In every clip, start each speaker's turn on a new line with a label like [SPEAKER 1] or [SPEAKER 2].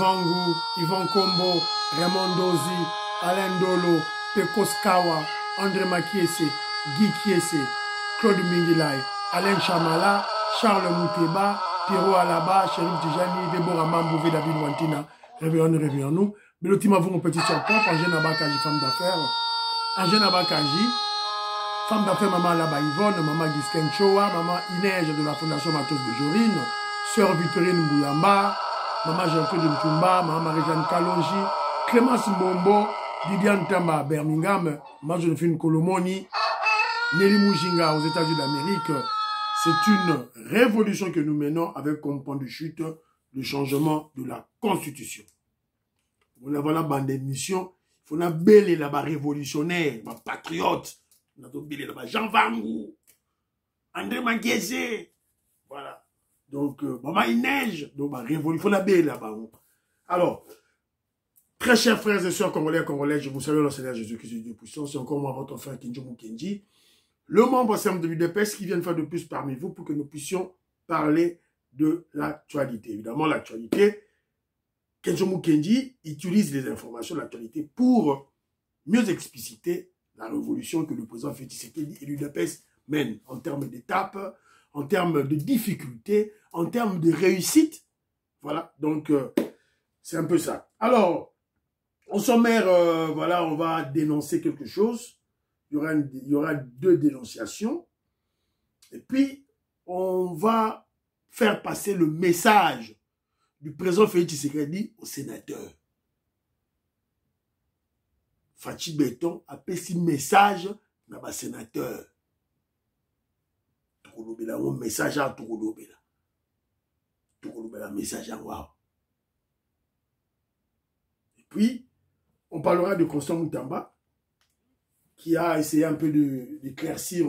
[SPEAKER 1] Vangu, Yvon Kombo, Raymond Dozi, Alain Dolo, Pekos Kawa, André Makiese, Guy Kiese, Claude Mingilai, Alain Chamala, Charles Mouteba, Pierrot Alaba, Chérif Tijani, Deborah Mambouvé, David Wantina, réveillons-nous. Belotima vous mon petit serpent, Angèle Abakaji, femme d'affaires. Angèle Abakaji, femme d'affaires, maman Alaba Yvonne, maman Gisken Choa, maman Inège de la Fondation Matos de Jorine, sœur Victorine Mbouyamba, maman Jean-Claude Mtumba, maman Marie-Jeanne Kalonji, Clémence Mbombo, Didiane Tamba, Birmingham, maman Joséphine Kolomoni, Nelly Mujinga aux États-Unis d'Amérique. C'est une révolution que nous menons avec comme point de chute le changement de la Constitution. On a voilà bande d'émission, il faut une belle là-bas révolutionnaire, ma patriote, on a belle là-bas Jean Vangou, André Makiese, voilà. Donc maman il neige, donc ma révolution, il faut la belle là-bas. Alors, très chers frères et sœurs congolais, je vous salue dans le Seigneur Jésus-Christ, Dieu puissant. C'est encore moi votre frère Kinjomu Kenji, le membre simple de l'UDPS qui vient de faire de plus parmi vous pour que nous puissions parler de l'actualité. Évidemment, l'actualité. Kinjomu Kenji utilise les informations de l'actualité pour mieux expliciter la révolution que le président Félix Tshisekedi et l'UDPS mènent en termes d'étapes, en termes de difficultés, en termes de réussite. Voilà, donc c'est un peu ça. Alors, au sommaire, voilà, on va dénoncer quelque chose. Il y aura 2 dénonciations. Et puis, on va faire passer le message du président Félix Tshisekedi au sénateur. Fachi Beton a fait un message dans le sénateur. Toukoulobela, un message à Toukoulobela. Toukoulobela, message à moi. Et puis, on parlera de Constant Moutamba, qui a essayé un peu d'éclaircir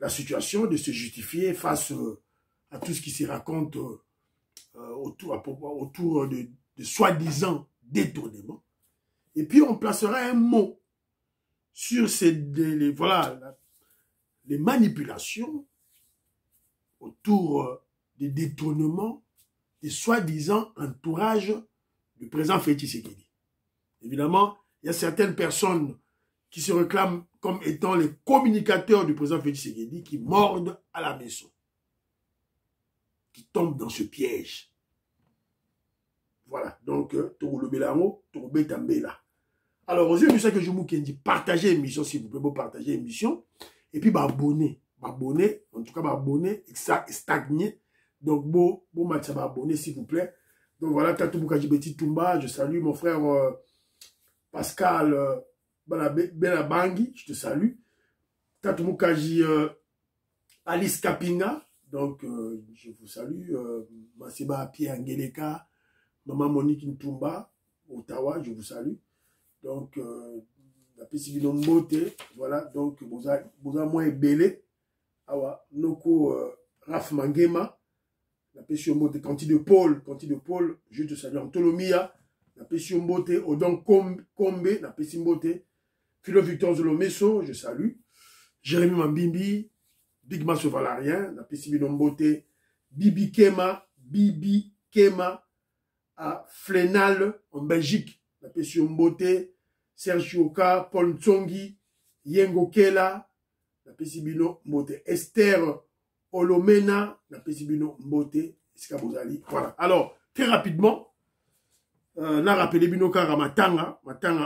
[SPEAKER 1] la situation, de se justifier face à tout ce qui se raconte autour de soi-disant détournements. Et puis on placera un mot sur les manipulations autour des détournements des soi-disant entourage du président Félix Tshisekedi. Évidemment, il y a certaines personnes qui se réclament comme étant les communicateurs du président Félix Tshisekedi qui mordent à la maison, qui tombent dans ce piège. Voilà, donc, alors, aujourd'hui, ça que je vous dis, partagez l'émission, s'il vous plaît, partagez l'émission, et puis, abonnez, en tout cas, abonnez, et ça, stagner, donc, abonnez, s'il vous plaît. Donc, voilà, Tatou Boukaji Beti Tumba, je salue mon frère Pascal Benabangui, je te salue. Tatou Boukaji Alice Kapinga, donc, je vous salue. Masiba Pierre Angeleka, Maman Monique Ntumba, Ottawa, je vous salue. Donc, la Pesibino Mbote, voilà, donc, Boza Moins Belé, Awa, Noko Raf Mangema, la Pesibino Mbote, Kanti de Paul, je te salue. Antolomia, la Pesibino Mbote, Odon Kombe, la Pesibino Mbote, Philo Victor Zolomeso, je salue. Jérémy Mambimbi, Big Masso Valarien, la Pesibino Mbote, Bibi Kema, à Flénal, en Belgique, la Pession Mbote, Sergio Ka, Paul Ntsongi, Yengo Kela, la Pesibino Mbote, Esther Olomena, la Pesibino Mbote, Skabozali. Voilà. Alors, très rapidement, n'a rappelé Binoka Ramatanga,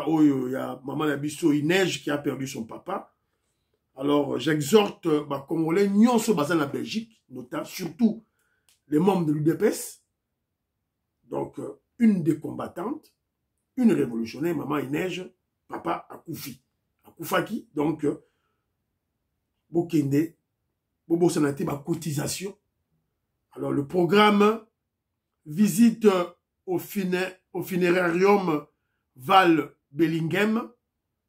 [SPEAKER 1] Oyo, il y a Maman Nabiso Inej qui a perdu son papa. Alors, j'exhorte, Congolais, Nyonso Bazan la Belgique, notamment, surtout les membres de l'UDPS. Donc, une des combattantes, une révolutionnaire, Maman Inej, Papa Akoufi. Akoufaki, donc, Bokende, Bobo Sanate, cotisation. Alors, le programme visite au funérarium Val Bellingham,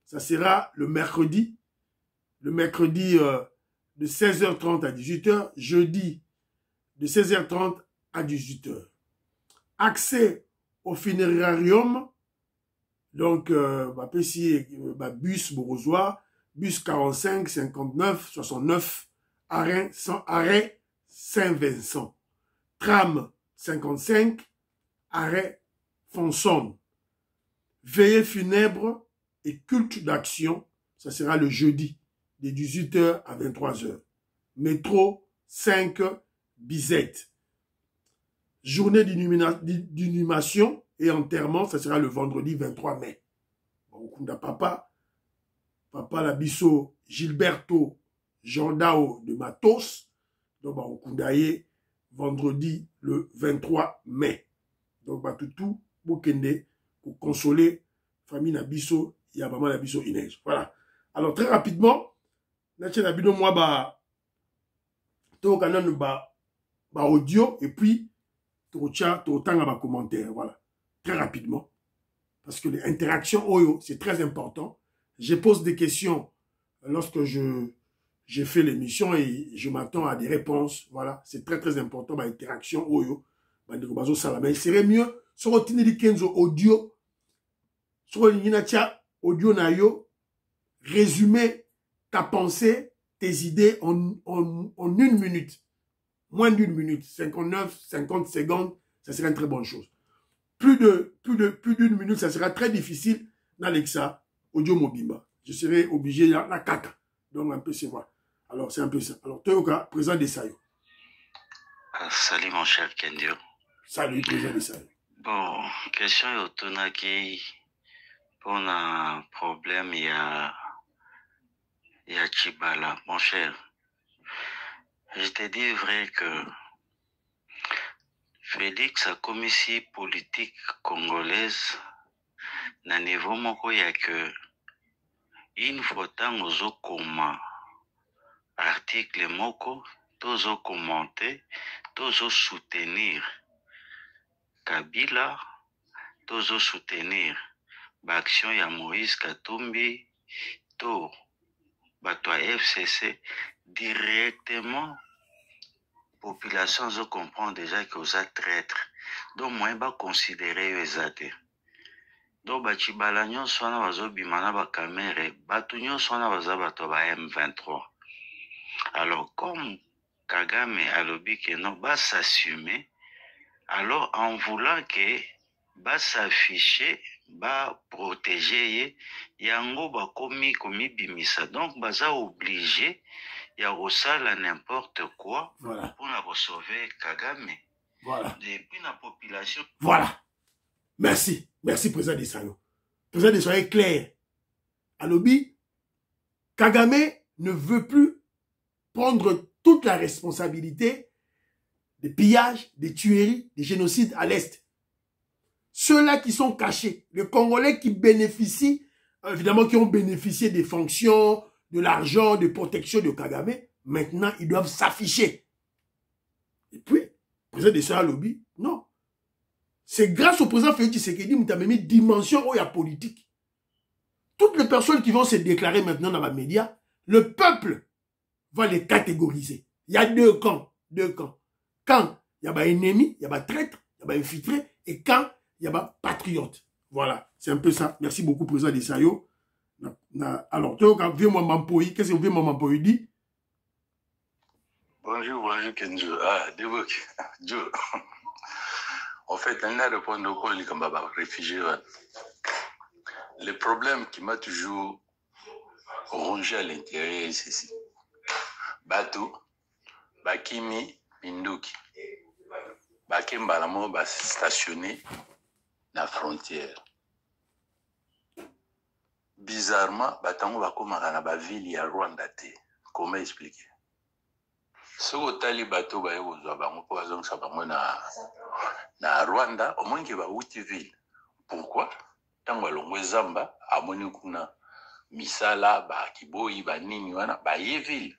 [SPEAKER 1] ça sera le mercredi de 16h30 à 18h, jeudi de 16h30 à 18h. Accès au funérarium, donc, bus Borozois, bus 45, 59, 69, arrêt Saint-Vincent. Tram 55, arrêt Fonson. Veillée funèbre et culte d'action, ça sera le jeudi, de 18h à 23h. Métro 5 Bizette. Journée d'inhumation et enterrement, ça sera le vendredi 23 mai. Okunda Papa, Papa Labisso Gilberto Jordao de Matos, donc Okundaye, vendredi le 23 mai. Donc tout Bokende, pour consoler famille Nabisso, il y a maman Nabisso Inès. Voilà. Alors très rapidement, Nache Nabino moi audio et puis autant commentaire. Voilà. Très rapidement. Parce que les interactions Oyo, c'est très important. Je pose des questions lorsque j'ai fait l'émission et je m'attends à des réponses. Voilà. C'est très très important. L'interaction Oyo. Il serait mieux sur le Kenzo audio. Sur le audio nayo. Résumer ta pensée, tes idées en 1 minute. Moins d'1 minute. 59, 50 secondes. Ça serait une très bonne chose. Plus d'une minute, ça sera très difficile dans l'Alexa audio mobimba. Je serai obligé de la caca. Donc un peu c'est vrai. Alors c'est un peu ça. Alors Toyoka, président des Sayo.
[SPEAKER 2] Salut mon cher Kendio.
[SPEAKER 1] Salut président des Sayo.
[SPEAKER 2] Bon, question est qui pour un problème il y a Chibala, mon cher. Je te dis vrai que Félix a commission politique congolaise na niveau moko ya que une fois tango comme article moko tozo commenter tozo soutenir Kabila tozo soutenir l'action ya Moïse Katumbi to bato FCC directement population zo comprend déjà que vous êtes traître. Donc moi ba considérer eux ate. Donc ba chibala nyonso wana bazobima na ba caméra, bato nyonso wana baza bato ba M23. Alors comme Kagame alobi que non ba s'assumer, alors en voulant que ba s'afficher, ba protéger yango ba komi bimisa. Donc baza obligé il y a aussi n'importe quoi
[SPEAKER 1] voilà.
[SPEAKER 2] Pour la sauver Kagame.
[SPEAKER 1] Voilà.
[SPEAKER 2] Depuis la population.
[SPEAKER 1] Voilà. Merci. Merci, président des Sayo. Président des Sayo est clair. Alobi, Kagame ne veut plus prendre toute la responsabilité des pillages, des tueries, des génocides à l'Est. Ceux-là qui sont cachés, les Congolais qui bénéficient, évidemment qui ont bénéficié des fonctions, de l'argent, de protection de Kagame, maintenant, ils doivent s'afficher. Et puis, le président de Soya Lobby, non. C'est grâce au président Félix Tshisekedi qui a mis dimension où il y a politique. Toutes les personnes qui vont se déclarer maintenant dans les médias, le peuple va les catégoriser. Il y a deux camps. Quand il y a un ennemi, il y a un traître, il y a un infiltré, et quand il y a un patriote. Voilà, c'est un peu ça. Merci beaucoup, président de Sayo. Alors, viens-moi Mampoï. Qu'est-ce que viens-moi Mampoï dit?
[SPEAKER 3] Bonjour, Kenzo. Ah, Debok. Joe. En fait, on a répondu au col comme réfugié. Le problème qui m'a toujours rongé à l'intérieur, c'est ceci. Bateau, Bakimi, Minduki. Bakimba, la mort, stationné à la frontière. Bizarrement, batango bakomaka na bavili ya Rwanda te. Comment expliquer? Soko tali bato baye kozwa bango po bazongisa bango na Rwanda, au moins ke bauti ville. Pourquoi? Tango alongwe Zamba, amoni kuna misala, bakiboyi, banini wana, baye ville.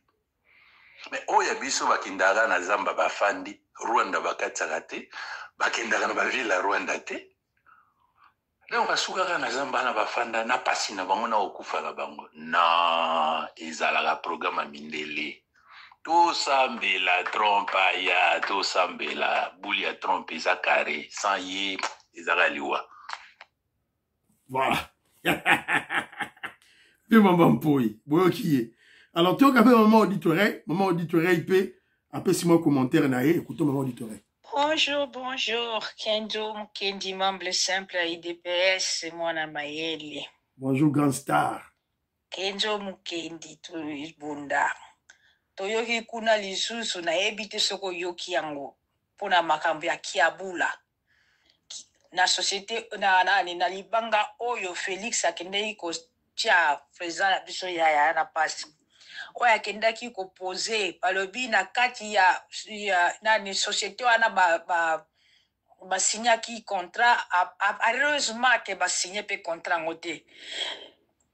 [SPEAKER 3] Mais oya biso bakindaka na Zamba bafandi, Rwanda bakatsaka te, bakindaka na baville ya Rwanda te. Donc, basukaka na Zamba na bafanda na pasi na bango na okufa la bango. Na ezalaka programme mindele. To sambela trompe ya, to sambela bouli ya trompe eza carré, sans ye ezaka liwa.
[SPEAKER 1] Voilà. Puis maman Mpoui, boyo kiye. Alors, tu as maman auditorie, il peut, après 6 mois commentaire naé, écoutons maman auditorie.
[SPEAKER 4] Bonjour, bonjour. Kendo Kendi, membre simple à IDPS, c'est moi Namayeli.
[SPEAKER 1] Bonjour, grand star.
[SPEAKER 4] Kenzo Mukendi, tu bunda. Toyoki kuna lisusu na ebite soko yoki yango. Pona makambo ya kiabula. Na société na libanga oyo Félix akendeki ko tia président biso ya na pasi. Oya akendaki ko poser balobi na kati ya nani société wana ba signer ki contrat heureusement que ba signer pe contrat ngote.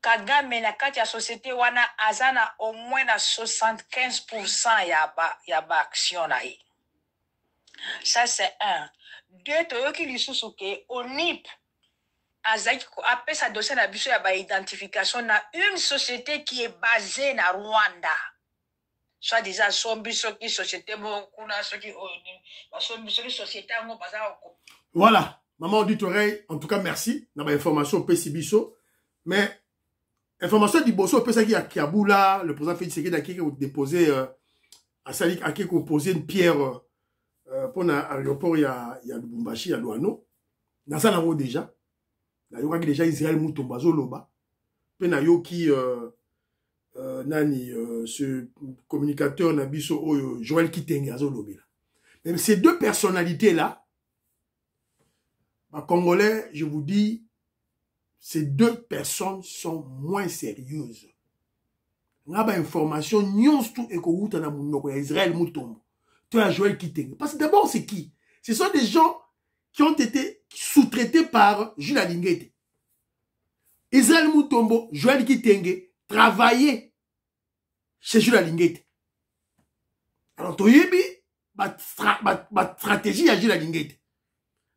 [SPEAKER 4] Kagame na kati ya société wana azana au moins na 75% ya ba action na ye. Ça c'est un. Deux, toyoki lisusu ke ONIP azaki ko apesa dossier na biso ya ba identification na une société qui est basée na Rwanda. Soit disant sombi soki société mo kuna soki ONIP, ba sombi soki société ngo baza ko.
[SPEAKER 1] Voilà, maman auditoreille, en tout cas merci na ba information pesi biso, mais information di bosso pesa ki ya Kiabula, le président Félix Tshisekedi qui a déposé à Salik a posé une pierre pour l'aéroport, il y a Lubumbashi, il y a Douano. Dans ça, déjà. Il y a déjà Israël Moutombazo Loba. Puis il y a ce communicateur Nabiso Joël Kitenge Azo Lobi. Même ces deux personnalités-là, Congolais, je vous dis, ces deux personnes sont moins sérieuses. Il y a des informations, Israël Moutombo. Tu as Joël Kitenge. Parce que d'abord, c'est qui? Ce sont des gens qui ont été sous-traités par Jules Alingete. Israël Moutombo, Joël Kitenge, travaillaient chez Jules Alingete. Alors, tu as stratégie à Jules Alingete.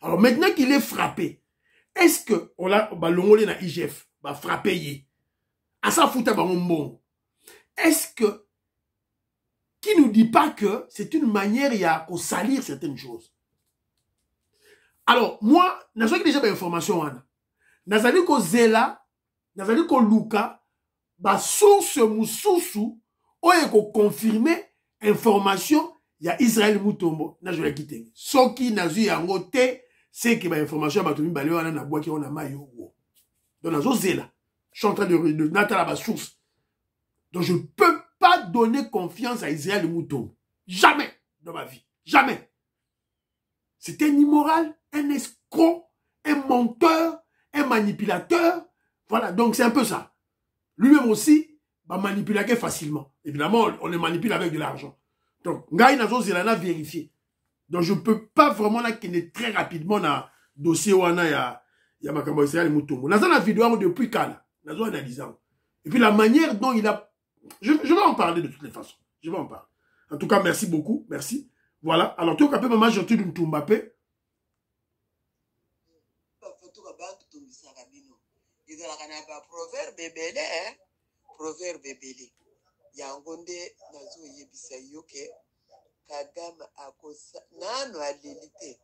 [SPEAKER 1] Alors, maintenant qu'il est frappé, est-ce que on a l'ongolé na IGF va frapper à sa fouta bon? Est-ce que qui nous dit pas que c'est une manière il y a qu'on salir certaines choses? Alors, moi, n'a pas déjà des informations, n'a pas dit que Zela, n'a pas dit que Luka, ba source mususu, ou est qu'on confirmer information, il y a Israël Moutombo, n'a pas quitté. Ce qui n'a pas angoté, c'est que l'information a tenu balé, on a bois qui on a maillot. Donc, n'a pas Zela. Je suis en train de n'attendre la source. Donc, je peux pas donner confiance à Israël Moutombo. Jamais dans ma vie. Jamais. C'est un immoral, un escroc, un menteur, un manipulateur. Voilà, donc c'est un peu ça. Lui-même aussi, va manipuler facilement. Évidemment, on le manipule avec de l'argent. Donc, Ngaï Nazo Zelana vérifié. Donc, je ne peux pas vraiment là qu'il est très rapidement dans le dossier où il y a Makambo Israël Moutombo. Dans la vidéo depuis quand Nazo analysant. Et puis la manière dont il a... Je vais en parler de toutes les façons. Je vais en parler. En tout cas, merci beaucoup. Merci. Voilà. Alors, tu as maman gentil d'une Tumbapé.
[SPEAKER 5] Proverbe bébélé. Yangonde nazo yebisa yoke Kagame akosa nano alilite.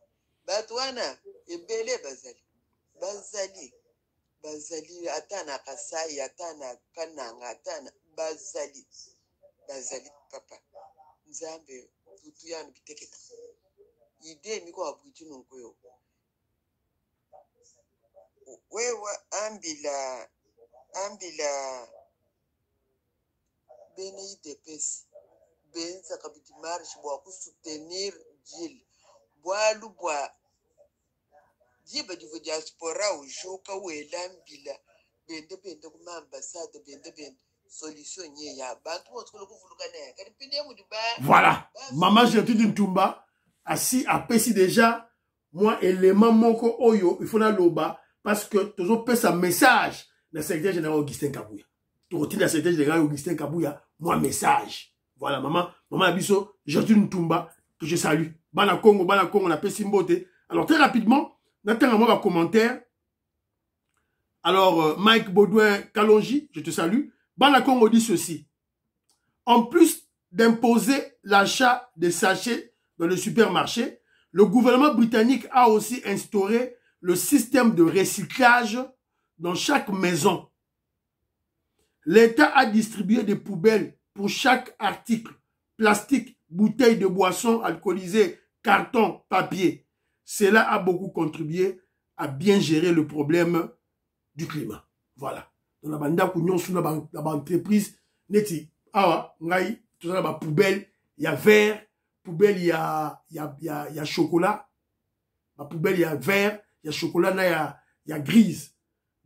[SPEAKER 5] Batwana ebele bazali atana kasai atana kananga atana bazali papa nzambe tutu yanu biteketa ide miko abuti nonkoyo wewe ambila bene IDPS benza kabiti marche bwa ku soutenir Gilles bwalu bwa jiba divu diaspora ujoka welambila bende kuma ambassade bende solution nye ya bantu botolo kuvulukana kali pinde mu diba.
[SPEAKER 1] Voilà, maman Gertrude Ntumba assis a pesi déjà moi élément moko oyo il faut na loba parce que toujours peut sa message le secrétaire général Augustin Kabouya. Tu retiens le secrétaire général Augustin Kabouya, moi message. Voilà maman Abisso Gertrude Ntumba que je salue. Bana Congo on a pesi mbote. Alors très rapidement n'attends moi un commentaire. Alors Mike Baudouin Kalonji, je te salue. Bana Congo dit ceci. En plus d'imposer l'achat des sachets dans le supermarché, le gouvernement britannique a aussi instauré le système de recyclage dans chaque maison. L'État a distribué des poubelles pour chaque article, plastique, bouteille de boisson alcoolisée, carton, papier. Cela a beaucoup contribué à bien gérer le problème du climat. Voilà. Dans la bande d'Akunion, sur l'entreprise, neti, awa, ngai, tout ça, la poubelle, il y a verre, poubelle, il y a chocolat. La poubelle, il y a verre, il y a chocolat, il y a grise.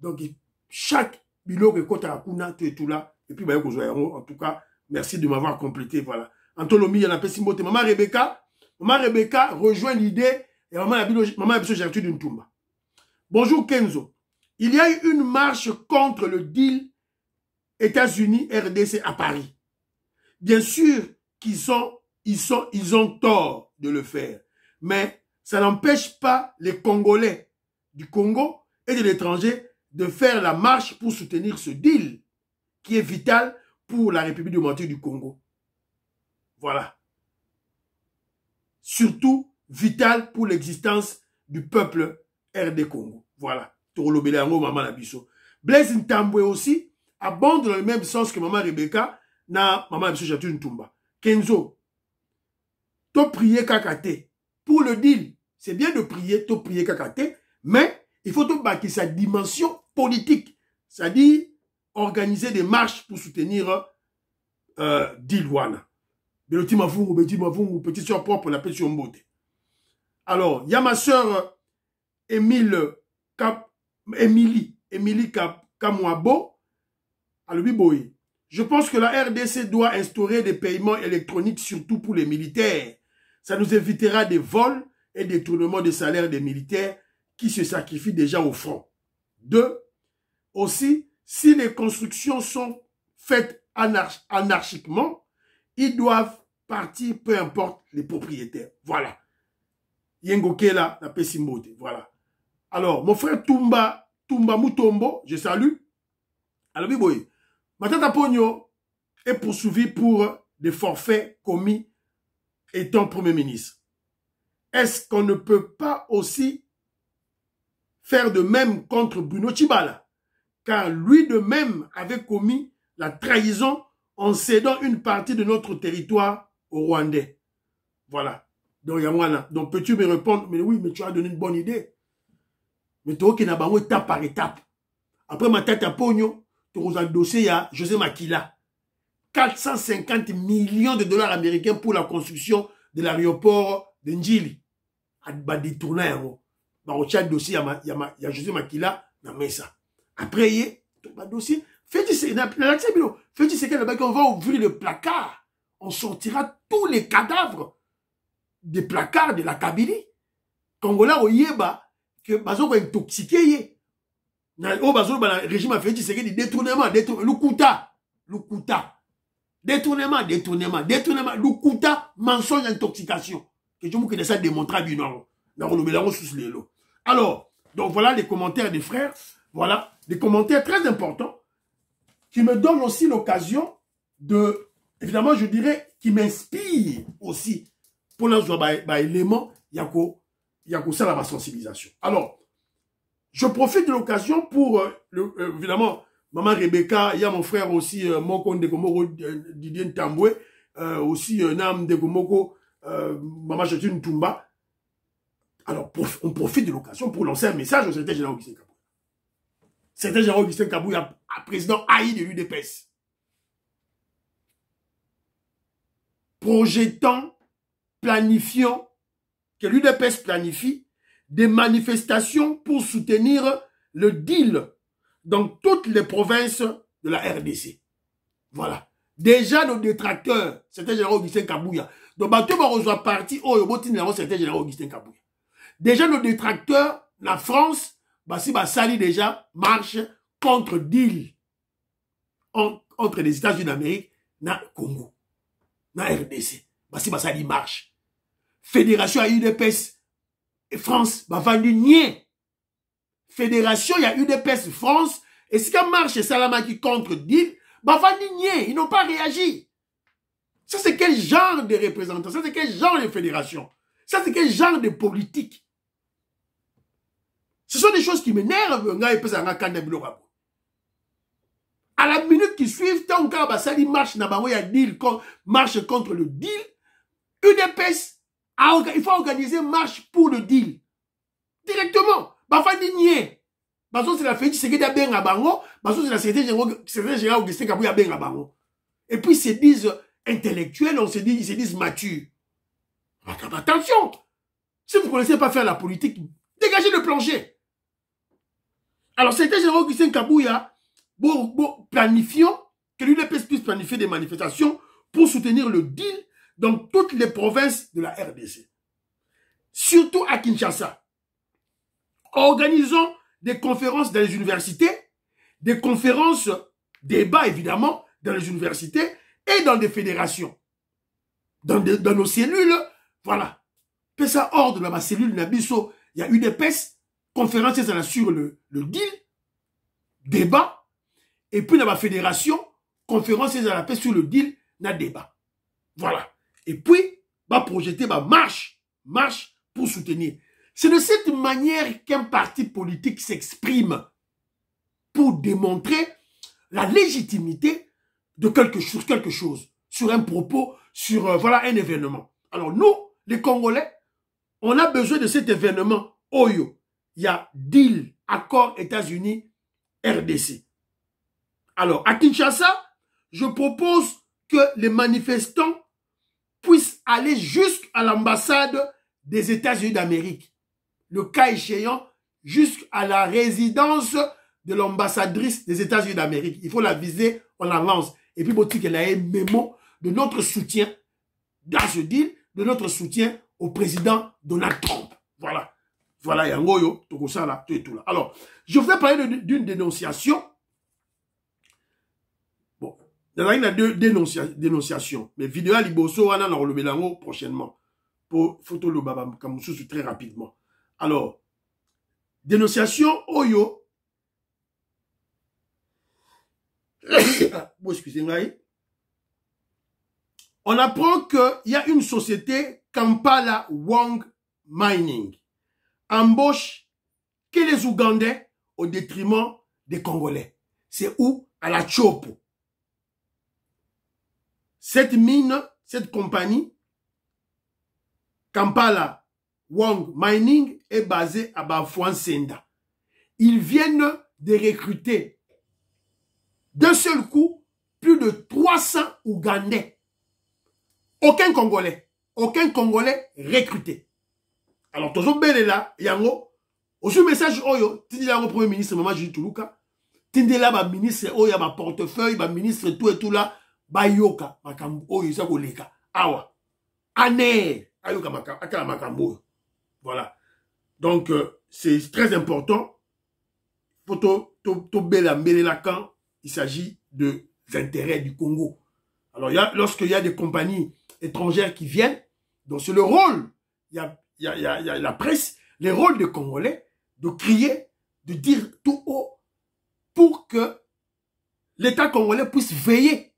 [SPEAKER 1] Donc, chaque bilo que côté à Kuna, tu es tout là. Et puis, en tout cas, merci de m'avoir complété. Voilà. Antolomi, il y a un petit mot. Maman Rebecca rejoint l'idée et maman Abisso Gertrude Ntumba. Bonjour Kenzo. Il y a eu une marche contre le deal États-Unis-RDC à Paris. Bien sûr qu'ils ont tort de le faire. Mais ça n'empêche pas les Congolais du Congo et de l'étranger de faire la marche pour soutenir ce deal qui est vital pour la République démocratique du Congo. Voilà. Surtout vital pour l'existence du peuple RD Congo. Voilà. Blaise Ntambwe aussi abonde dans le même sens que Maman Rebecca na Maman Abisso Gertrude Ntumba. Kenzo, to prier kakate. Pour le deal, c'est bien de prier, to prier kakate, mais il faut to bâtir sa dimension politique. C'est-à-dire organiser des marches pour soutenir deal wana. Petite soeur propre, la petite Mbote. Alors, il y a ma soeur Émilie Kamwabo. Je pense que la RDC doit instaurer des paiements électroniques, surtout pour les militaires. Ça nous évitera des vols et des détournements de salaires des militaires qui se sacrifient déjà au front. 2. Aussi, si les constructions sont faites anarchiquement, ils doivent partir, peu importe les propriétaires. Voilà. Yengokela, la Pessimbote. Voilà. Alors, mon frère Tumba Mutombo, je salue. Alors, Biboy, Matata Pogno est poursuivi pour des forfaits commis étant Premier ministre. Est-ce qu'on ne peut pas aussi faire de même contre Bruno Tshibala? Car lui de même avait commis la trahison en cédant une partie de notre territoire aux Rwandais. Voilà. Donc peux-tu me répondre? Mais oui, mais tu as donné une bonne idée. Mais tu as étape par étape. Après ma tête à Pogno, tu as dossier à José Makila. 450 millions de dollars américains pour la construction de l'aéroport de Njili. À détourner. Tu as dossier à José Makila dans Mesa. Après, il y a un dossier. On va ouvrir le placard. On sortira tous les cadavres des placards de la Kabylie. Congolais au Yéba, que Bazo va intoxiquer. Le régime a fait du détournement, Lukuta. Détournement, Lukuta, mensonge, intoxication. Que je vous connais ça démontrer du Nord. Alors, donc voilà les commentaires des frères. Voilà, des commentaires très importants qui me donnent aussi l'occasion de, évidemment, je dirais, qui m'inspirent aussi pour l'élément, il y a ça la sensibilisation. Alors, je profite de l'occasion pour, évidemment, Maman Rebecca, il y a mon frère aussi, Moko Ndegomoko, Didier Ntambwe, aussi Nam Ndegomoko, Maman Gertrude Ntumba. Alors, on profite de l'occasion pour lancer un message au secrétaire général Augustin Kabouya. Secrétaire général Augustin Kabouya, président haï de l'UDPS. Projetant, planifiant, que l'UDPS planifie des manifestations pour soutenir le deal dans toutes les provinces de la RDC. Voilà. Déjà, nos détracteurs, secrétaire général Augustin Kabouya, donc, bateau va rejoindre parti, secrétaire général Augustin Kabouya. Déjà, nos détracteurs, la France, si sali déjà marche contre deal entre les États-Unis d'Amérique et Congo, na RDC. Si sali marche. Fédération à UDPS et France, vendu nier. Fédération, il y a UDPS France, et ce qui marche Salamaki contre deal, vendu nier. Ils n'ont pas réagi. Ça, c'est quel genre de représentation? Ça, c'est quel genre de fédération? Ça, c'est quel genre de politique? Ce sont des choses qui m'énervent. À la minute qui suit, tant que Sali marche contre le deal, UDPS Il faut organiser marche pour le deal. Directement. Bafandi nie. Baso c'est la fête, c'est que d'abord à bango. Baso c'est la secrétaire générale Augustin Kabouya ben à bango. Et puis ils se disent intellectuels, ils se disent matures. Attention. Si vous ne connaissez pas faire la politique, dégagez le plancher. Alors, secrétaire général Augustin Kabouya, planifions que l'UDPS puisse planifier des manifestations pour soutenir le deal dans toutes les provinces de la RDC. Surtout à Kinshasa. Organisons des conférences dans les universités, des conférences, débats évidemment, dans les universités et dans des fédérations. Dans nos cellules, voilà. Fais ça hors de ma cellule Nabiso. Il y a UDPS, conférence sur le deal, débat, et puis dans ma fédération, conférence sur le deal, na débat. Voilà. Et puis, va projeter ma marche pour soutenir. C'est de cette manière qu'un parti politique s'exprime pour démontrer la légitimité de quelque chose, sur un propos, sur voilà, un événement. Alors nous, les Congolais, on a besoin de cet événement Oyo. Il y a deal, accord États-Unis, RDC. Alors, à Kinshasa, je propose que les manifestants puissent aller jusqu'à l'ambassade des États-Unis d'Amérique. Le cas échéant, jusqu'à la résidence de l'ambassadrice des États-Unis d'Amérique. Il faut la viser, on l'avance. Et puis, Botik, elle a un mémo de notre soutien dans ce deal, de notre soutien au président Donald Trump. Voilà. Voilà, Yangoyo, tout ça là, tout et tout là. Alors, je voudrais parler d'une dénonciation. Bon, il y a deux dénonciations. Mais vidéo à Liboso, on a le prochainement. Pour photo le baba Kamoussou très rapidement. Alors, dénonciation Oyo. Bon, excusez-moi. On apprend qu'il y a une société, Kampala Wang Mining, embauche que les Ougandais au détriment des Congolais. C'est où? À la Chopo. Cette mine, cette compagnie, Kampala Wang Mining, est basée à Bafouan-Senda. Ils viennent de recruter d'un seul coup plus de 300 Ougandais. Aucun Congolais recruté. Alors, toujours belle là, yango, au message oyo, tindela au premier ministre, maman Julie Toulouka, tindela ba ministre oyo, ba portefeuille, ba ministre tout et tout là, ba yoka, makambo oyo, sa koleka, awa, ane, ayoka makambo, akala makambo. Voilà. Donc, c'est très important. Faut to bela quand il s'agit des intérêts du Congo. Alors, lorsqu'il y a des compagnies étrangères qui viennent, donc c'est le rôle, il y a la presse, les rôles des Congolais, de crier, de dire tout haut, pour que l'État congolais puisse veiller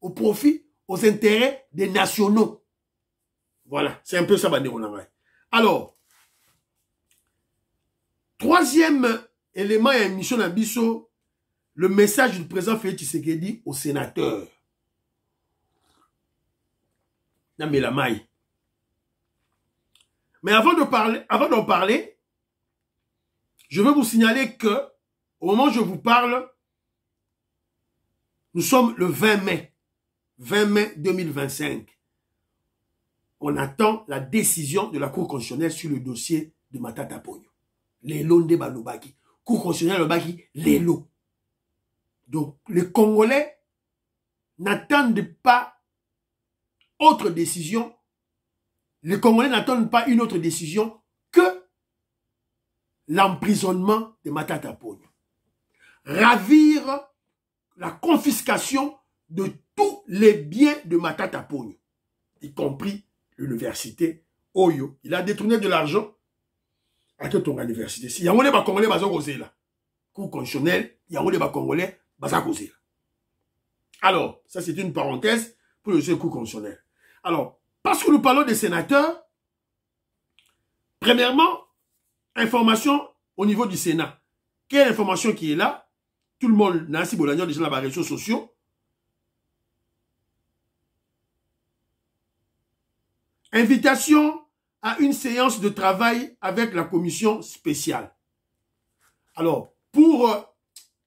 [SPEAKER 1] au profit, aux intérêts des nationaux. Voilà, c'est un peu ça, alors, troisième élément et émission d'Abisso, le message du président Félix Tshisekedi au sénateur. Mais avant d'en parler, je veux vous signaler que, au moment où je vous parle, nous sommes le 20 mai 2025. On attend la décision de la Cour constitutionnelle sur le dossier de Matata Ponyo. Les lots de Balobaki. Cour constitutionnelle Balobaki, les lots. Donc, les Congolais n'attendent pas autre décision. Les Congolais n'attendent pas une autre décision que l'emprisonnement de Matata Ponyo. Ravir la confiscation de tous les biens de Matata Ponyo, y compris l'université Oyo. Il a détourné de l'argent à ton université. Si il y a des Congolais qui sont là, Cour constitutionnelle, il y a des Congolais qui sont là. Alors, ça c'est une parenthèse pour le Cour constitutionnel. Alors, parce que nous parlons des sénateurs, premièrement, information au niveau du Sénat. Quelle information qui est là? Tout le monde, Nancy Bolagnon, déjà dans les réseaux sociaux. Invitation à une séance de travail avec la commission spéciale. Alors, pour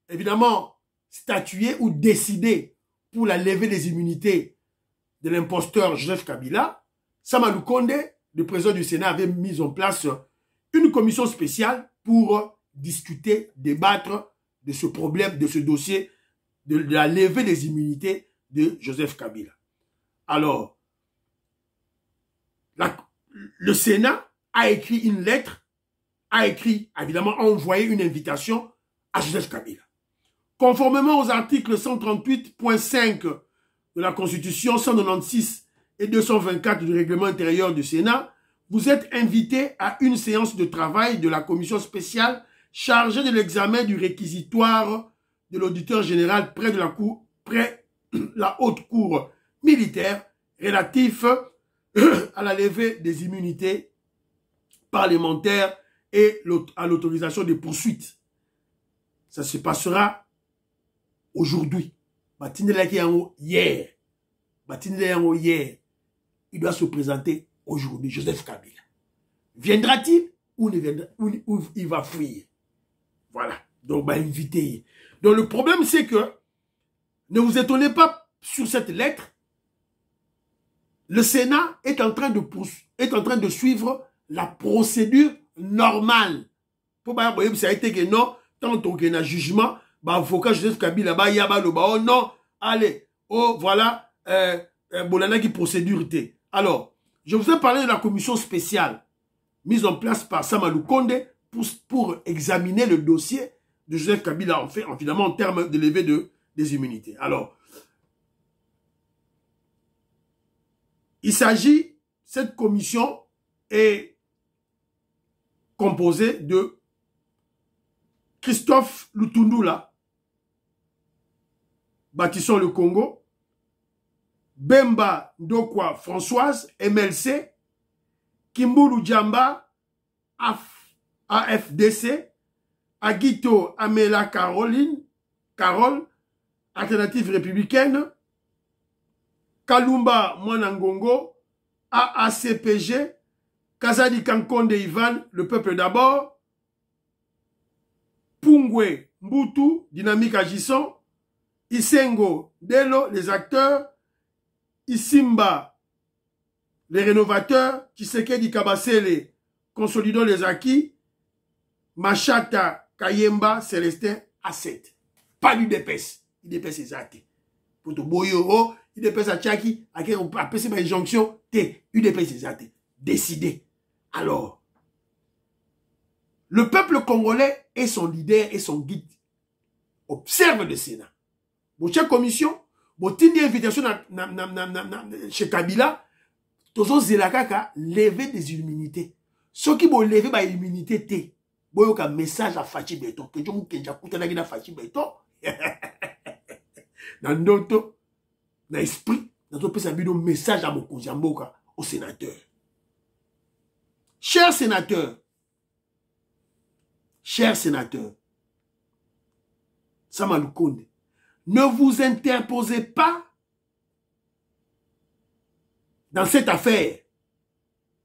[SPEAKER 1] évidemment statuer ou décider pour la levée des immunités de l'imposteur Joseph Kabila, Sama Lukonde, le président du Sénat, avait mis en place une commission spéciale pour discuter, débattre de ce problème, de ce dossier, de la levée des immunités de Joseph Kabila. Alors, le Sénat a écrit une lettre, évidemment, envoyé une invitation à Joseph Kabila. Conformément aux articles 138.5 de la Constitution, 196 et 224 du règlement intérieur du Sénat, vous êtes invité à une séance de travail de la commission spéciale chargée de l'examen du réquisitoire de l'auditeur général près la haute cour militaire relatif à la levée des immunités parlementaires et à l'autorisation des poursuites. Ça se passera aujourd'hui. Hier. Il doit se présenter aujourd'hui, Joseph Kabila. Viendra-t-il ou il va fuir? Voilà. Donc, invité. Donc, le problème, c'est que ne vous étonnez pas sur cette lettre. Le Sénat est en train de suivre la procédure normale. Pour que ça a été que non, tant qu'il y a un jugement, avocat Joseph Kabila, oh non, allez, oh voilà, Bolana qui procédure. Alors, je vous ai parlé de la commission spéciale mise en place par Sama Lukonde pour examiner le dossier de Joseph Kabila, évidemment en termes de levée des immunités. Alors, il s'agit, cette commission est composée de Christophe Lutundula, Bâtissons le Congo, Bemba Ndokwa Françoise, MLC, Kimbulu Djamba, AFDC, Aguito Amela Carole, Alternative Républicaine, Kalumba Mwanangongo, AACPG, Kazadi Kankonde Ivan, le peuple d'abord, Pungwe Mbutu, Dynamique Agissant, Isengo Delo, les acteurs, Isimba, les rénovateurs, Tshisekedi Kabasele, consolidons les acquis, Machata Kayemba, Célestin, A7. Pas l'UDPS. l'UDPS est athée. Pour te boyoro, l'UDPS a tchaki, on peut appeler ma injonction, l'UDPS est athée. Décidez. Alors, le peuple congolais et son leader et son guide observent le Sénat. Votre commission, votre invitation chez Kabila, tous les Zelakaka lever des immunités. Ceux qui vont lever des immunités, t'es. Boyo ka message à Fachi Beton. Que John Kenja Koutana na Fachi Beton. Dans notre esprit, dans notre message à Mokonzi Mboka, au sénateur. Chers sénateurs, Sama Lukonde, ne vous interposez pas dans cette affaire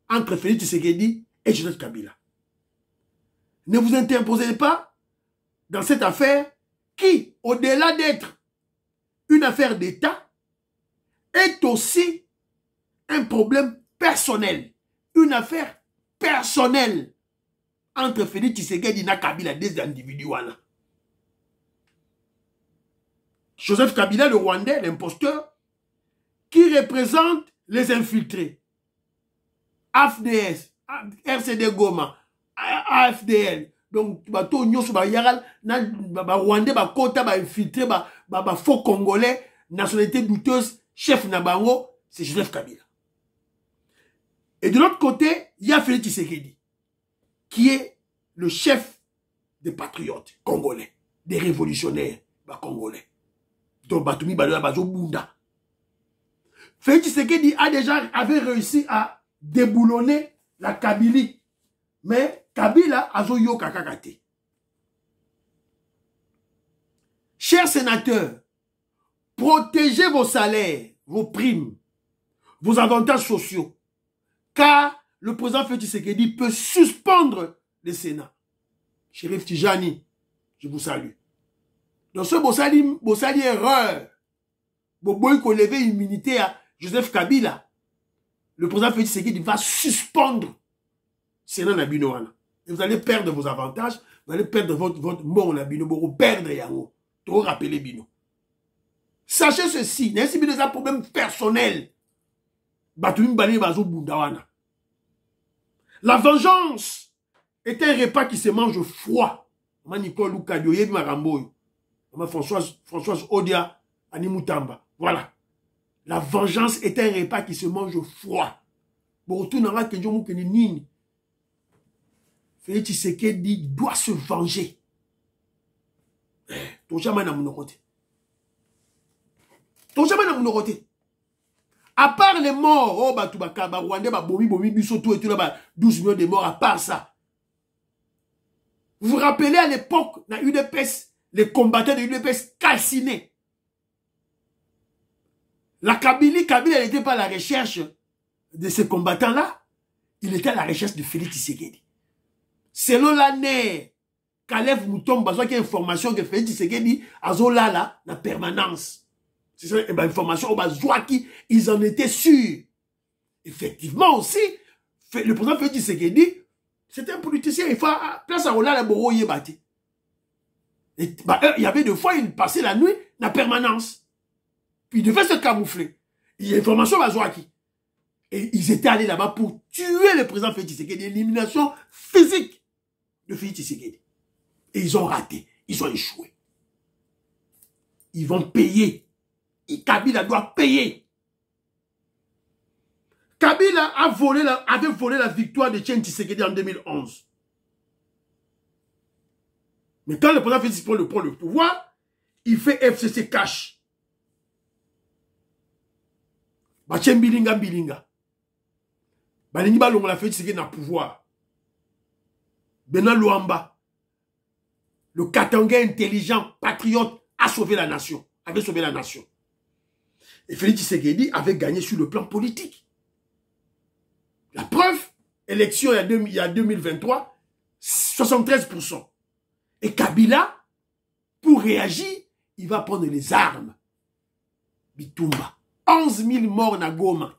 [SPEAKER 1] entre Félix Tshisekedi et Joseph Kabila. Ne vous interposez pas dans cette affaire qui, au-delà d'être une affaire d'État, est aussi un problème personnel. Une affaire personnelle entre Félix Tshisekedi et Kabila, des individus. Joseph Kabila, le Rwandais, l'imposteur, qui représente les infiltrés. AFDS, RCD Goma, AFDL. Donc, bato nyonso ba yaral na ba Rwandais ba kota ba infiltré ba faux congolais, nationalité douteuse, chef na bango, c'est Joseph Kabila. Et de l'autre côté, il y a Félix Tshisekedi, qui est le chef des patriotes congolais, des révolutionnaires congolais. Donc, Batoumi Balola Bazo Bunda. Félix Tshisekedi avait réussi à déboulonner la Kabylie. Mais Kabila a yo kakakate. Chers sénateurs, protégez vos salaires, vos primes, vos avantages sociaux, car le président Félix Tshisekedi peut suspendre le Sénat. Chérif Tijani, je vous salue. Dans ce Bossali erreur, Boboy qu'on levait immunité à Joseph Kabila, le président Félix Tshisekedi va suspendre le Sénat Nabinoana. Et vous allez perdre vos avantages, vous allez perdre votre mort Nabino, vous perdre Yango. Trop rappeler Bino. Sachez ceci, il y a des problèmes personnels. La vengeance est un repas qui se mange froid. Françoise Odia, Animutamba. Voilà. La vengeance est un repas qui se mange froid. Félix Tshisekedi doit se venger. À part les morts, oh, Rwandais, Bomi, Bisso, tout et tout là, 12 millions de morts, à part ça. Vous vous rappelez à l'époque, dans UDPS, les combattants de UDPS calcinés. La Kabila n'était pas à la recherche de ces combattants-là, il était à la recherche de Félix Tshisekedi. Selon l'année, Kalev Moutomba, il y a information que Félix Tshisekedi a là, la permanence. C'est ça, information, ils en étaient sûrs. Effectivement aussi, le président Félix Tshisekedi, c'était un politicien, il faut place à Ola la Boro Yebati. Il y avait des fois, il passait la nuit dans la permanence. Puis il devait se camoufler. Il y a information à Zouaki. Et ils étaient allés là-bas pour tuer le président Félix Tshisekedi, l'élimination physique de Félix Tshisekedi. Et ils ont raté, ils ont échoué. Ils vont payer. Et Kabila doit payer. Kabila avait volé la victoire de Etienne Tshisekedi en 2011. Mais quand le président Félix prend le pouvoir, il fait FCC cash. Bachem Bilinga. Balingi Balongo la Félix Tshisekedi n'a pouvoir. Bena Luamba, le Katanga intelligent, patriote, a sauvé la nation. Avait sauvé la nation. Et Félix Tshisekedi avait gagné sur le plan politique. La preuve, élection il y a 2023, 73%. Et Kabila, pour réagir, il va prendre les armes. Bitumba. 11 000 morts na Goma.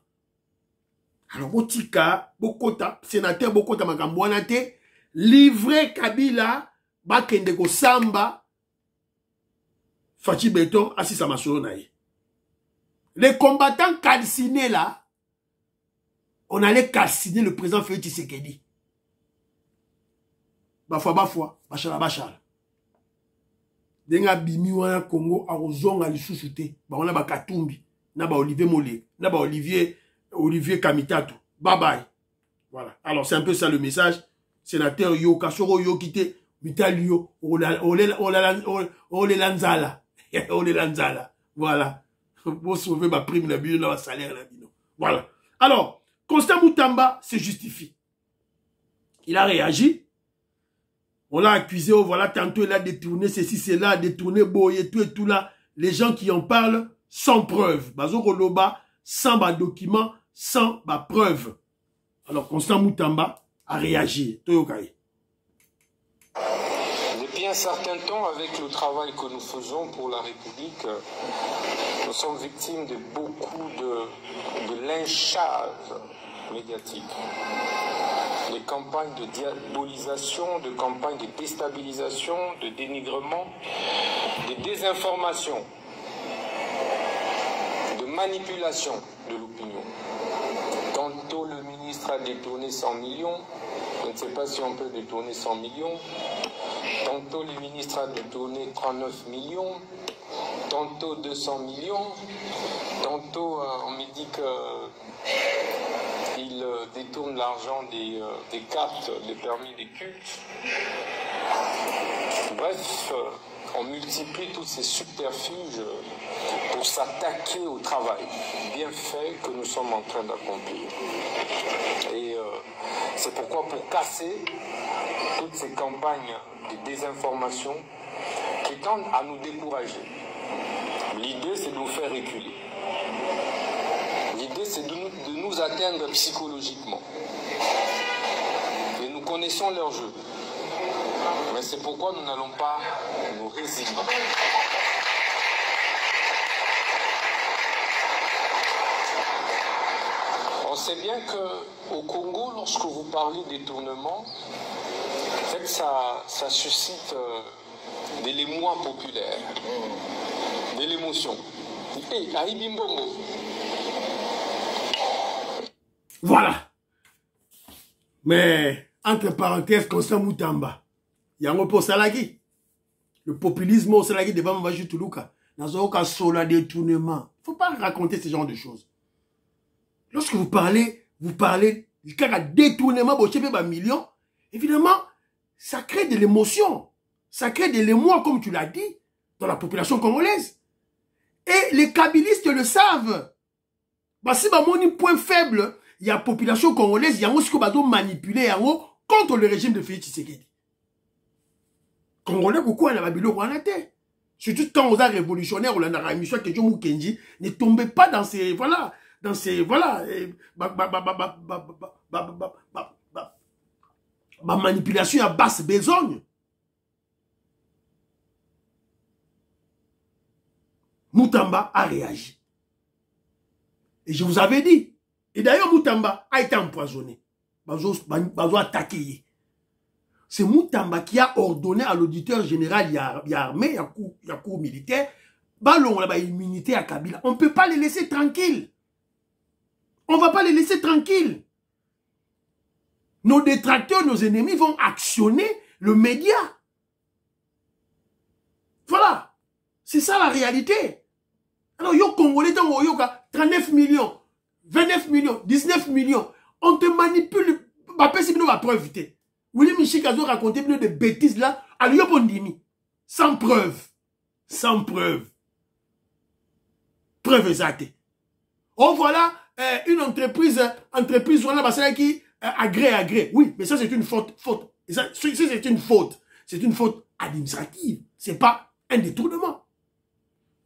[SPEAKER 1] Alors, Botika, Bokota, sénateur Bokota Makambouanate, livré Kabila, Bakendeko Samba, Fachi Beton, Assis Amasoro Naye. Les combattants calcinés là, on allait calciner le président Félix Tshisekedi. Bafwa, Bachala. Denga bimiwa Congo, Arozonga, Lissusute, on a Bakatumbi, Naba Olivier Molé, Naba Olivier Kamitato. Bye bye. Voilà. Alors c'est un peu ça le message. Sénateur Yo, Kasoro Yo, Kite, Vitalio, Ole Lanzala. Voilà. Pour sauver ma prime, ma salaire. Voilà. Alors, Constant Moutamba se justifie. Il a réagi. On l'a accusé, oh, voilà, tantôt il a détourné ceci, cela, détourné Boye, tout et tout là. Les gens qui en parlent sans preuve. Bazo Koloba, sans document, sans preuve. Alors, Constant Moutamba a réagi. Toyokaye.
[SPEAKER 6] Depuis un certain temps, avec le travail que nous faisons pour la République, nous sommes victimes de beaucoup de lynchage médiatique, de campagnes de diabolisation, de campagnes de déstabilisation, de dénigrement, de désinformation, de manipulation de l'opinion. Tantôt le ministre a détourné 100 millions, je ne sais pas si on peut détourner 100 millions. Tantôt le ministre a détourné 39 millions, tantôt 200 millions, tantôt on me dit qu'il détourne l'argent des cartes, des permis des cultes. Bref, on multiplie tous ces subterfuges pour s'attaquer au travail bien fait que nous sommes en train d'accomplir. Et c'est pourquoi, pour casser toutes ces campagnes de désinformation qui tendent à nous décourager, l'idée c'est de nous faire reculer. L'idée c'est de nous atteindre psychologiquement. connaissons leur jeu. Mais c'est pourquoi nous n'allons pas nous résigner. On sait bien qu'au Congo, lorsque vous parlez détournement, en fait, ça suscite de l'émoi populaire, de l'émotion. Et Aïbimbongo.
[SPEAKER 1] Voilà. Mais, entre parenthèses, Constant Moutamba, il y a un peu Salagi. Le populisme au Salagi devant Mbaji Toulouka. Dans un sola détournement. Il ne faut pas raconter ce genre de choses. Lorsque vous parlez du cas de détournement, million, évidemment, ça crée de l'émotion. Ça crée de l'émoi, comme tu l'as dit, dans la population congolaise. Et les kabylistes le savent. Bah, si mon point faible, il y a la population congolaise, il y a ce qu'on va manipuler contre le régime de Félix Tshisekedi. Congolais, pourquoi on a babilo on a été? Surtout quand on a révolutionnaire, on a émission que Jomo Kenji, ne tombez pas dans ces, voilà, manipulation à basse besogne. Moutamba a réagi. Et je vous avais dit. Et d'ailleurs, Moutamba a été empoisonné. Bazo attaqué. C'est Moutamba qui a ordonné à l'auditeur général, il y a armée, il y a cours militaire, ballon là-bas, immunité à Kabila. On ne peut pas les laisser tranquilles. On ne va pas les laisser tranquilles. Nos détracteurs, nos ennemis vont actionner le média. Voilà. C'est ça la réalité. Alors, yo Congolais, 39 millions, 29 millions, 19 millions. On te manipule. C'est une preuve. Willy Michikazo racontait des bêtises là. Alors, yo Bondimi. Sans preuve. Sans preuve. Preuve exacte. Oh, voilà, une entreprise, voilà, qui agré. Oui, mais ça, c'est une faute. Ça, c'est une faute. C'est une faute administrative. C'est pas un détournement.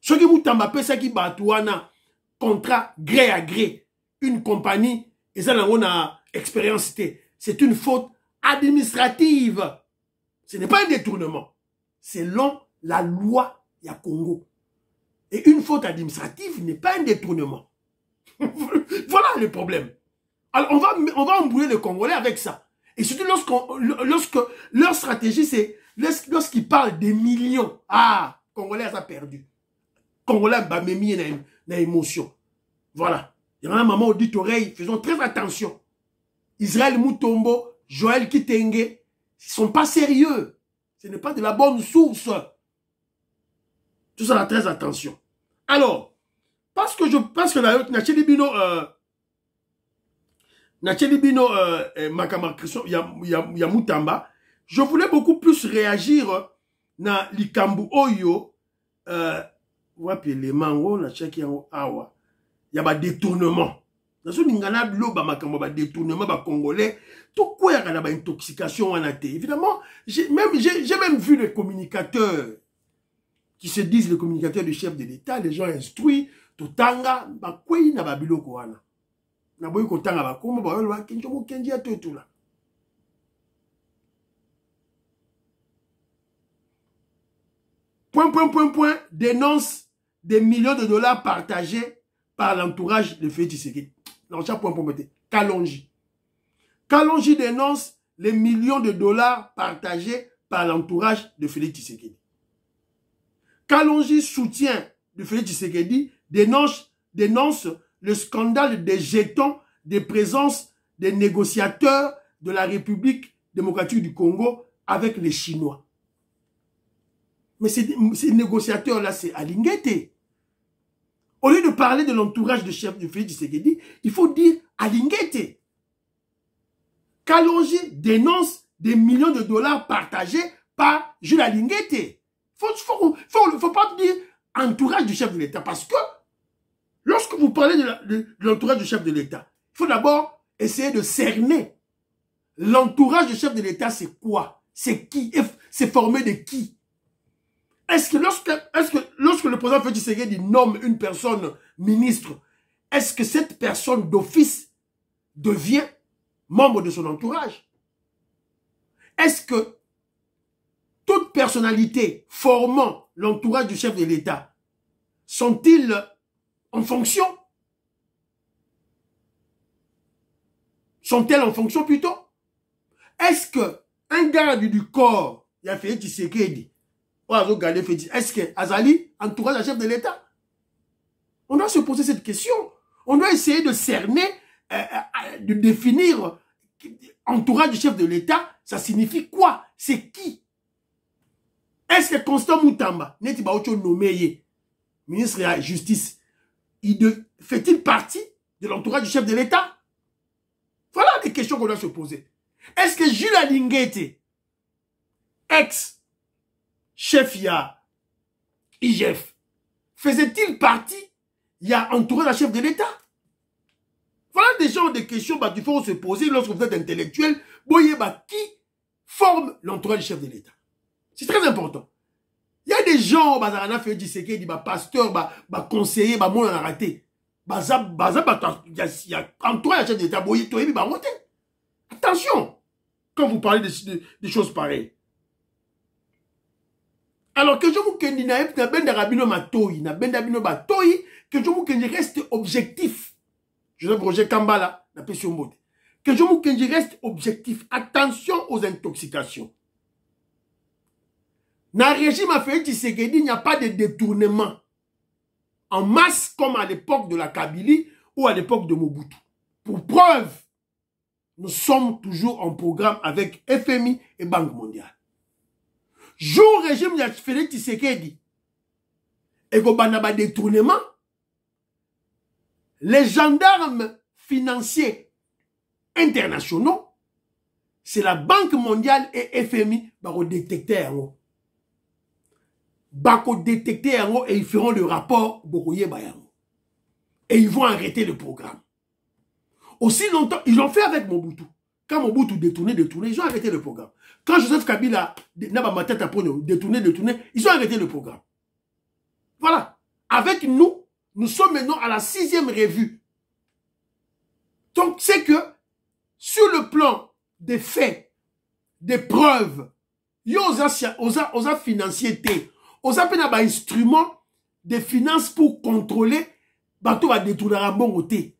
[SPEAKER 1] Ce qui Moutamba peut ça qui batouana contrat gré à gré une compagnie et ça on a expérience c'est une faute administrative. Ce n'est pas un détournement. Selon la loi ya Congo. Et une faute administrative n'est pas un détournement. Voilà le problème. Alors on va embrouiller les Congolais avec ça. Et surtout lorsque leur stratégie c'est lorsqu'ils parlent des millions. Ah, Congolais a perdu. Congolais a mis une émotion. Voilà. Il y en a un moment au dit oreille, faisons très attention. Israël Moutombo, Joël Kitenge, ils ne sont pas sérieux. Ce n'est pas de la bonne source. Tout ça, très attention. Alors, parce que Nachelibino Makama Christian, il y a Moutamba, je voulais beaucoup plus réagir na Likambu Oyo, wapi les mango na cheki yango awa ya ba détournement nazo ningana loba makambo ba détournement ba congolais tout quoi ya na ba intoxication wana te évidemment j'ai même vu les communicateurs qui se disent les communicateurs du chef de l'État les gens instruits totanga ba kwei na ba biloko wana na boyi ko tanga ba kombo ba ba kinjo kenji ya totula. Point, dénonce des millions de dollars partagés par l'entourage de Félix Tshisekedi. Non, ça point, Kalonji. Kalonji dénonce les millions de dollars partagés par l'entourage de Félix Tshisekedi. Kalonji soutient de Félix Tshisekedi dénonce le scandale des jetons de présence des négociateurs de la République démocratique du Congo avec les Chinois. Mais ces négociateurs-là, c'est Alinguete. Au lieu de parler de l'entourage de chef de Félix Tshisekedi, il faut dire Alinguete. Kalonji dénonce des millions de dollars partagés par Jules Alinguete. Faut pas dire entourage du chef de l'État parce que lorsque vous parlez de l'entourage du chef de l'État, il faut d'abord essayer de cerner l'entourage du chef de l'État, c'est quoi? C'est qui? C'est formé de qui? Est-ce que lorsque le président Félix Tshisekedi nomme une personne ministre, est-ce que cette personne d'office devient membre de son entourage? est-ce que toute personnalité formant l'entourage du chef de l'État sont-ils en fonction? Sont-elles en fonction plutôt? Est-ce que un garde du corps, il a fait Tshisekedi, est-ce que Azali entourage le chef de l'État? On doit se poser cette question. On doit essayer de cerner, de définir entourage du chef de l'État, ça signifie quoi? C'est qui? Est-ce que Constant Moutamba, nommé ministre de la Justice, fait-il partie de l'entourage du chef de l'État? Voilà des questions qu'on doit se poser. Est-ce que Jules Alinguete, ex-chef IGF, faisait-il partie, entouré la chef de l'État? Voilà des genres de questions qu'il faut se poser lorsque vous êtes intellectuel. Qui forme l'entourage du chef de l'État? C'est très important. Il y a des gens, qui ont fait du séqué, pasteur, conseiller, mon a raté. Il y a entourage du chef de l'État. Attention, quand vous parlez de choses pareilles. Alors que je vous dis, que je vous reste objectif. Joseph Roger Kambala, la pression mode. Que je vous reste objectif. Attention aux intoxications. Dans le régime Félix Tshisekedi, il n'y a pas de détournement en masse comme à l'époque de la Kabylie ou à l'époque de Mobutu. Pour preuve, nous sommes toujours en programme avec FMI et Banque mondiale. Jour régime de Félix Tshisekedi et que détournement, les gendarmes financiers internationaux, c'est la Banque mondiale et FMI qui vont détecter. Et ils feront le rapport et ils vont arrêter le programme. Aussi longtemps, ils l'ont fait avec Mobutu. Quand Mobutu détournait, ils ont arrêté le programme. Quand Joseph Kabila détourné, ils ont arrêté le programme. Voilà. Avec nous, nous sommes maintenant à la 6e revue. Donc, c'est que, sur le plan des faits, des preuves, il y a financier, on a un instrument de finances pour contrôler, bateau va détourner à bon côté.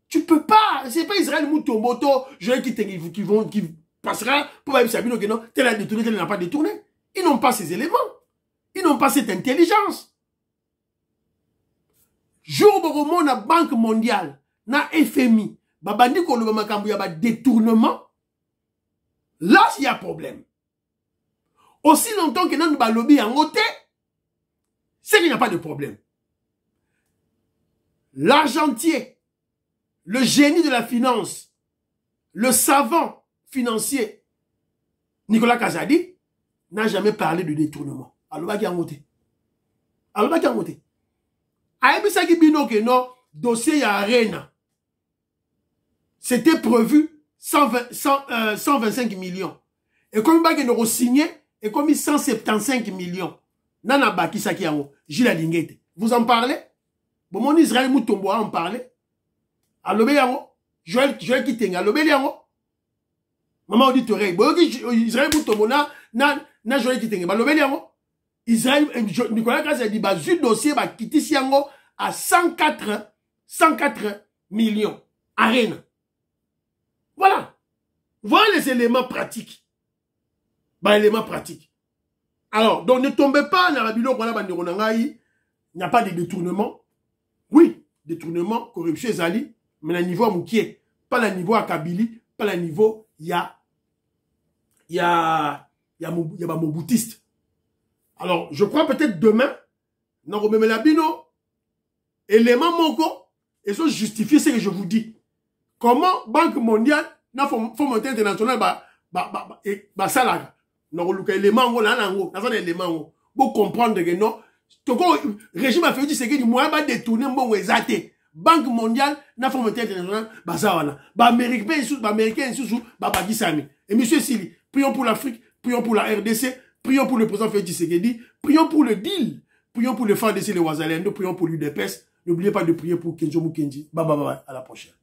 [SPEAKER 1] Tu peux pas, c'est pas Israël Moutomboto, qui passera pour aller Sabino que non, tel a détourné, tel n'a pas détourné. Ils n'ont pas ces éléments. Ils n'ont pas cette intelligence. Jour où la Banque mondiale, na FMI, babandi ko le makambu ya ba détournement, là il y a problème. Aussi longtemps que nous ba lobby en côté, c'est qu'il n'y a pas de problème. L'argentier, le génie de la finance, le savant financier, Nicolas Kazadi, n'a jamais parlé de détournement. Alors, il y a un côté. Aïbisaki Bino que non, dossier à Arena. C'était prévu 125 millions. Et comme il y a signé, et comme il 175 millions. Nana Baki Saki Yango, Gila Lingete. Vous en parlez? Bon, mon Israël Moutombo en parler. Alobé Yango, Joël Kiteng, Alobé Yango. Maman auditorie, bon, Israël Moutombo na Joël Kiteng, Alobé Yango. Israël, Nicolas Kass a dit, bah, ce dossier, bah, quitter Siango à 104 millions. Arena. Voilà. Voilà les éléments pratiques. Bah, éléments pratiques. Alors, donc, ne tombez pas dans la bilo, il n'y a pas de détournement. Oui, détournement, corruption, Zali, mais à niveau à Moukié, pas à niveau à Kabylie, pas à niveau, il y a Moboutiste. Alors, je crois peut-être demain, dans le Labino, élément Moko, et ça justifie ce que je vous dis. Comment Banque mondiale, dans Fonds monétaire international, salaire. Dans le élément, pour comprendre que non, le régime a fait du sécurité, moi, va détourner mon exaté. Banque mondiale, dans Fonds monétaire international, Américain, et monsieur Sili, prions pour l'Afrique, prions pour la RDC, prions pour le président Félix Tshisekedi, prions pour le deal, prions pour le FARDC, les Ouazalendo, prions pour l'UDPS. N'oubliez pas de prier pour Kenzo Mukendi. Bye bye bye, à la prochaine.